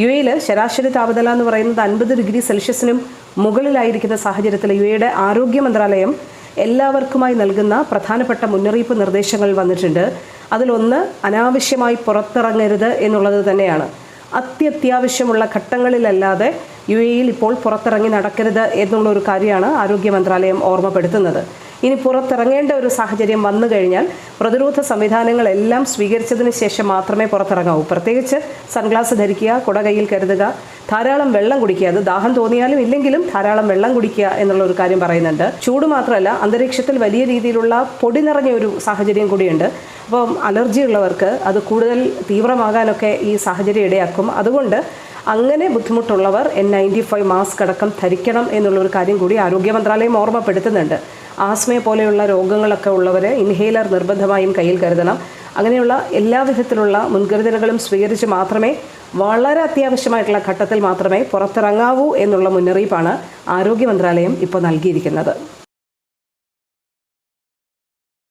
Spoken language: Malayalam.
UAE-യിൽ ശരാശരി താപനില എന്ന് പറയുന്നത് 50 ഡിഗ്രി സെൽഷ്യസിനും മുകളിലായിരിക്കുന്ന സാഹചര്യത്തിൽ UAE-യുടെ ആരോഗ്യ മന്ത്രാലയം എല്ലാവർക്കുമായി നൽകുന്ന പ്രധാനപ്പെട്ട മുന്നറിയിപ്പ് നിർദ്ദേശങ്ങൾ വന്നിട്ടുണ്ട്. അതിലൊന്ന് അനാവശ്യമായി പുറത്തിറങ്ങരുത് എന്നുള്ളത് തന്നെയാണ്. അത്യാവശ്യമുള്ള ഘട്ടങ്ങളിലല്ലാതെ UAE-യിൽ ഇപ്പോൾ പുറത്തിറങ്ങി നടക്കരുത് എന്നുള്ള ഒരു കാര്യമാണ് ആരോഗ്യ മന്ത്രാലയം ഓർമ്മപ്പെടുത്തുന്നത്. ഇനി പുറത്തിറങ്ങേണ്ട ഒരു സാഹചര്യം വന്നു കഴിഞ്ഞാൽ പ്രതിരോധ സംവിധാനങ്ങളെല്ലാം സ്വീകരിച്ചതിന് ശേഷം മാത്രമേ പുറത്തിറങ്ങാവൂ. പ്രത്യേകിച്ച് സൺഗ്ലാസ് ധരിക്കുക, കുട കയ്യിൽ കരുതുക, ധാരാളം വെള്ളം കുടിക്കുക. അത് ദാഹം തോന്നിയാലും ഇല്ലെങ്കിലും ധാരാളം വെള്ളം കുടിക്കുക എന്നുള്ള ഒരു കാര്യം പറയുന്നുണ്ട്. ചൂട് മാത്രമല്ല, അന്തരീക്ഷത്തിൽ വലിയ രീതിയിലുള്ള പൊടി നിറഞ്ഞ ഒരു സാഹചര്യം കൂടിയുണ്ട്. അപ്പം അലർജി ഉള്ളവർക്ക് അത് കൂടുതൽ തീവ്രമാകാനൊക്കെ ഈ സാഹചര്യം ഇടയാക്കും. അതുകൊണ്ട് അങ്ങനെ ബുദ്ധിമുട്ടുള്ളവർ N95 മാസ്ക് അടക്കം ധരിക്കണം എന്നുള്ളൊരു കാര്യം കൂടി ആരോഗ്യ മന്ത്രാലയം ഓർമ്മപ്പെടുത്തുന്നുണ്ട്. ആസ്മയെ പോലെയുള്ള രോഗങ്ങളൊക്കെ ഉള്ളവർ ഇൻഹേലർ നിർബന്ധമായും കയ്യിൽ കരുതണം. അങ്ങനെയുള്ള എല്ലാവിധത്തിലുള്ള മുൻകരുതലുകളും സ്വീകരിച്ച് മാത്രമേ വളരെ അത്യാവശ്യമായിട്ടുള്ള ഘട്ടത്തിൽ മാത്രമേ പുറത്തിറങ്ങാവൂ എന്നുള്ള മുന്നറിയിപ്പാണ് ആരോഗ്യ മന്ത്രാലയം ഇപ്പോൾ നൽകിയിരിക്കുന്നത്.